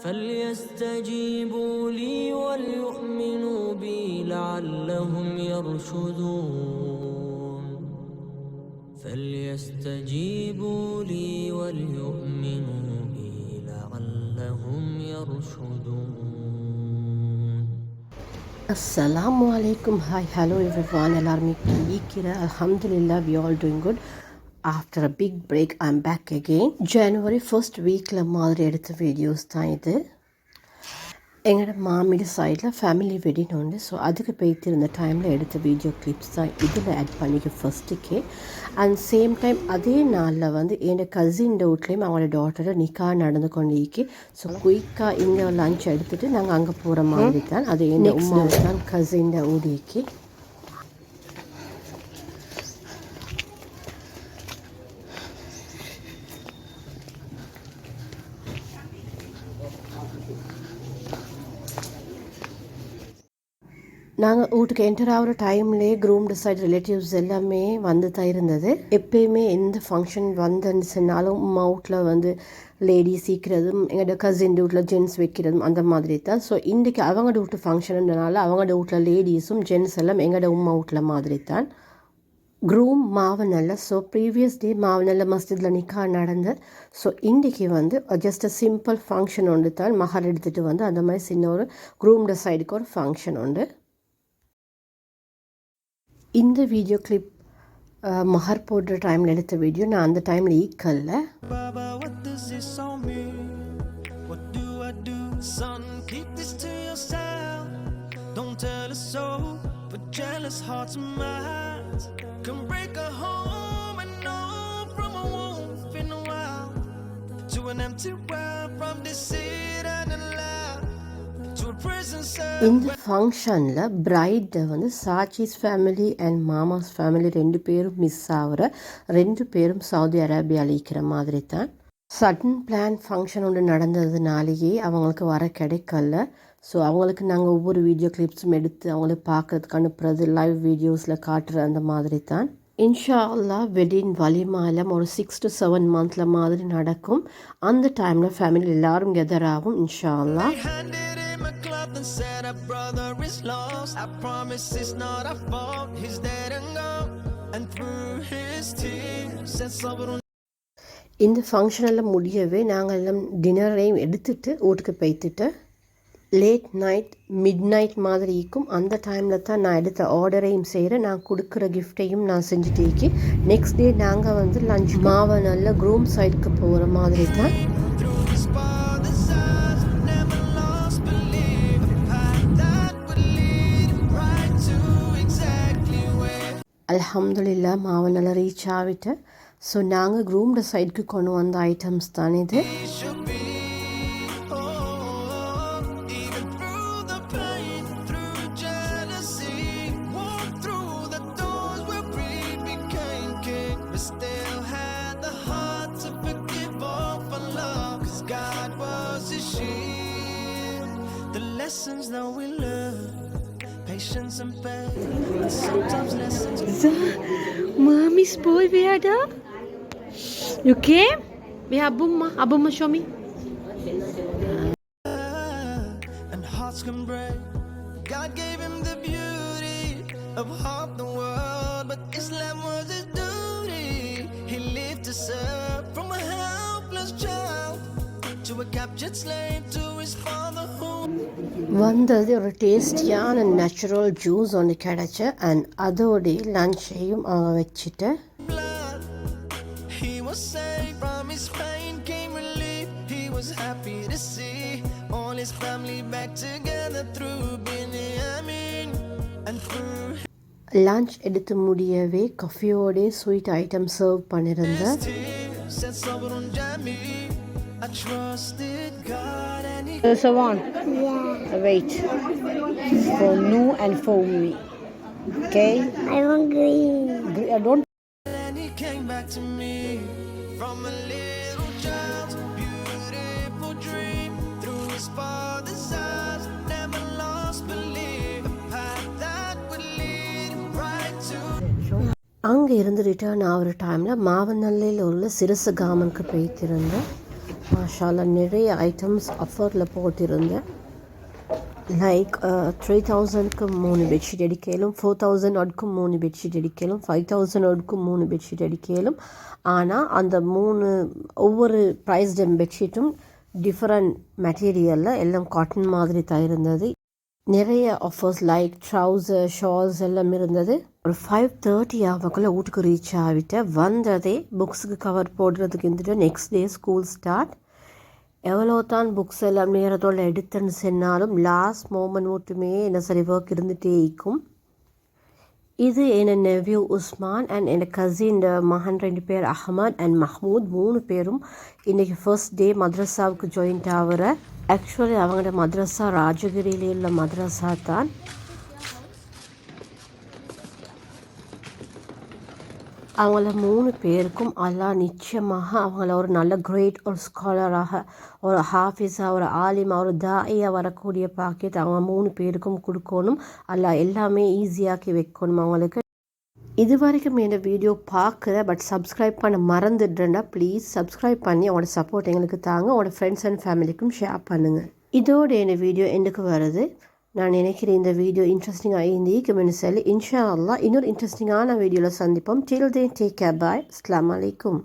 فليستجيبوا لي وليؤمنوا بي لعلهم يرشدون فليستجيبوا لي وليؤمنوا بي لعلهم يرشدون. Assalamu alaikum. Hi, hello everyone. எல்லாரும் இருக்கிற Alhamdulillah, we all doing good. After a big break, I'm back again. January 1st weekல மாதிரி எடுத்த videos தான் இது. எங்களோட மாமியோட சைடில் ஃபேமிலி வெட்டிங் உண்டு. ஸோ அதுக்கு போய்த்து இருந்த டைமில் எடுத்த வீடியோ கிளிப்ஸ் தான் இதில் ஆட் பண்ணிக்க ஃபஸ்ட்டுக்கே. அண்ட் சேம் டைம் அதே நாளில் வந்து என் கசின் வீட்லேயும் அவங்களோட டாட்டரை நிக்கா நடந்து கொண்டு இருக்கி. ஸோ குயிக்காக இங்கே லஞ்ச் எடுத்துகிட்டு நாங்கள் அங்கே போகிற மாதிரி தான். அது என் உமா தான் கசின் ஊடிக்கு. நாங்கள் வீட்டுக்கு என்டர் ஆகிற டைம்லேயே க்ரூம்டு சைடு ரிலேட்டிவ்ஸ் எல்லாமே வந்து தான் இருந்தது. எப்பயுமே எந்த ஃபங்க்ஷன் வந்துன்னு சொன்னாலும் அம்மா வீட்டில் வந்து லேடிஸ் சீக்கிறதும் எங்களோட கசின் வீட்டில் ஜென்ட்ஸ் வைக்கிறதும் அந்த மாதிரி தான். ஸோ இன்றைக்கி அவங்களோட வீட்டு ஃபங்க்ஷனுன்றனால அவங்களோட வீட்டில் லேடிஸும் ஜென்ட்ஸ் எல்லாம் எங்களோட உம்மா வீட்டில் மாதிரி தான். Groom Mawanella. So previous day Mawanella மஸ்ஜிதில் நிக்கா நடந்து. ஸோ இன்றைக்கி வந்து ஜஸ்ட் அ சிம்பிள் ஃபங்க்ஷன் உண்டு தான். மஹர் எடுத்துகிட்டு வந்து அந்த மாதிரி சின்ன ஒரு க்ரூம்டு சைடுக்கு ஒரு ஃபங்க்ஷன் உண்டு. இந்த வீடியோ கிளிப் மஹர் போடுற டைமில் எடுத்த வீடியோ. நான் அந்த டைமில் ஈக்கல்ல. இந்த ஃபங்க்ஷனில் பிரைட்டை வந்து சாச்சிஸ் ஃபேமிலி அண்ட் மாமாஸ் ஃபேமிலி 2 பேரும் மிஸ் ஆகிற 2 பேரும் சவுதி அரேபியாவில் இருக்கிற மாதிரி தான். சடன் பிளான் ஃபங்க்ஷன் ஒன்று நடந்ததுனாலேயே அவங்களுக்கு வர கிடைக்கல. ஸோ அவங்களுக்கு நாங்கள் ஒவ்வொரு வீடியோ கிளிப்ஸும் எடுத்து அவங்களுக்கு பார்க்குறதுக்கு அனுப்புறது, லைவ் வீடியோஸில் காட்டுற அந்த மாதிரி தான். இன்ஷா அல்லா வெட்டிங் வலிமா எல்லாம் ஒரு 6 to 7 மந்தில் மாதிரி நடக்கும். அந்த டைமில் ஃபேமிலி எல்லோரும் கெதர் ஆகும் இன்ஷா அல்லா. And said our brother is lost. I promise it's not our fault. He's dead and gone. And through his tears and sorrow. இந்த ஃபங்க்ஷனெல்லாம் முடியவே நாங்கள் எல்லாம் டின்னரையும் எடுத்துட்டு வீட்டுக்கு போய்த்துட்டு லேட் நைட் மிட் நைட் மாதிரி இருக்கும். அந்த டைமில் தான் நான் எடுத்த ஆர்டரையும் செய்கிறேன். நான் கொடுக்குற கிஃப்டையும் நான் செஞ்சுட்டு இருக்கி. நெக்ஸ்ட் டே நாங்கள் வந்து லஞ்ச் மாவை நல்ல க்ரூம் சைடுக்கு போகிற மாதிரி தான். அல்ஹம்துலில்லா மாவை நல்லா ரீச் ஆகிட்டு. ஸோ நாங்கள் க்ரூம்டு சைடுக்கு கொண்டு வந்த ஐட்டம்ஸ் தான் இது. Mommy's boy, where are you? You came? Where Abumma? Abumma, show me. And hearts can break. God gave him the beauty of half the world, but Islam was his duty. He lifted us up from a helpless child to a captured slave to his father home. வந்தது ஒரு டேஸ்டியான natural juice ஒன்று கிடச்சி. And அதோடைய லஞ்சையும் அவங்க வச்சுட்டு lunch எடுத்து முடியவே காஃபியோட ஸ்வீட் ஐட்டம் சர்வ் பண்ணியிருந்தேன். So on. Yeah. Wait. For Nu and for me. Okay? I want green. I don't. And he came back to me from a little child's beautiful dream through his father's eyes. Never lost belief. A path that would lead right to. அங்கே இருந்து return ஆகிற டைமில் மாவனல்லையில் உள்ள சிறுசு காமனுக்கு போய்த்திருந்தேன். மாஷால்லா நிறைய items ஆஃபரில் போட்டிருந்தேன். Like 3000க்கு 3 பெட்ஷீட் எடுக்கலும், 4000 ஒட்க்கு 3 பெட்ஷீட் எடுக்கலும், 5000 ஒட்க்கு 3 பெட்ஷீட் எடுக்கலும். ஆனால் அந்த ஒவ்வொரு ப்ரைஸ்டு பெட்ஷீட்டும் டிஃப்ரெண்ட் மெட்டீரியலில் எல்லாம் காட்டன் மாதிரி தான் இருந்தது. நிறைய ஆஃபர்ஸ் லைக் ட்ரௌசர், ஷால்ஸ் எல்லாம் இருந்தது. ஒரு 5:30 ஆகக்குள்ளே வீட்டுக்கு ரீச் ஆகிட்டேன். வந்ததே புக்ஸுக்கு கவர் போடுறதுக்கு இருந்துட்டு நெக்ஸ்ட் டே ஸ்கூல் ஸ்டார்ட். எவ்வளோ தான் புக்ஸ் எல்லாம் நேரத்தோடு எடுத்துன்னு சொன்னாலும் லாஸ்ட் மோமெண்ட் மட்டுமே என்ன சரி ஒர்க் இருந்துகிட்டே இருக்கும். இது என் நெவ்யூ உஸ்மான் அண்ட் என் கசின் மகன் 2 பேர் அஹமத் அண்ட் மஹ்மூத் 3 பேரும் இன்றைக்கி ஃபர்ஸ்ட் டே மദ്രஸாவுக்கு ஜாயின்ட் ஆகிற. ஆக்சுவலி அவங்களோட மദ്രஸா ராஜகிரியில் உள்ள மദ്രஸா தான். அவங்கள 3 பேருக்கும் அல்லாஹ் நிச்சயமாக அவங்கள ஒரு நல்ல கிரேட் ஒரு ஸ்காலராக, ஒரு ஹாஃபிஸாக, ஒரு ஆலிமாக, ஒரு தாயியாக வரக்கூடிய பாக்கியத்தை அவங்க 3 பேருக்கும் கொடுக்கணும். அல்லாஹ் எல்லாமே ஈஸியாக்கி வைக்கணும் அவங்களுக்கு. இது வரைக்கும் இந்த வீடியோ பார்க்குற பட் சப்ஸ்கிரைப் பண்ண மறந்துடுறேன்டா, ப்ளீஸ் சப்ஸ்கிரைப் பண்ணி அவங்களோட சப்போர்ட் எங்களுக்கு தாங்க. உங்களோட ஃப்ரெண்ட்ஸ் அண்ட் ஃபேமிலிக்கும் ஷேர் பண்ணுங்கள். இதோட இந்த வீடியோ எண்டுக்கு வருது. நான் நினைக்கிறேன் இந்த வீடியோ இன்ட்ரெஸ்டிங்காக இருந்திருக்குமென்னு சொல்லி இன்ஷா அல்லாஹ் இன்னொரு இன்ட்ரெஸ்டிங்கான வீடியோவில் சந்திப்போம். டில் தென் டேக் கேர், பாய், அஸ்ஸலாமு அலைக்கும்.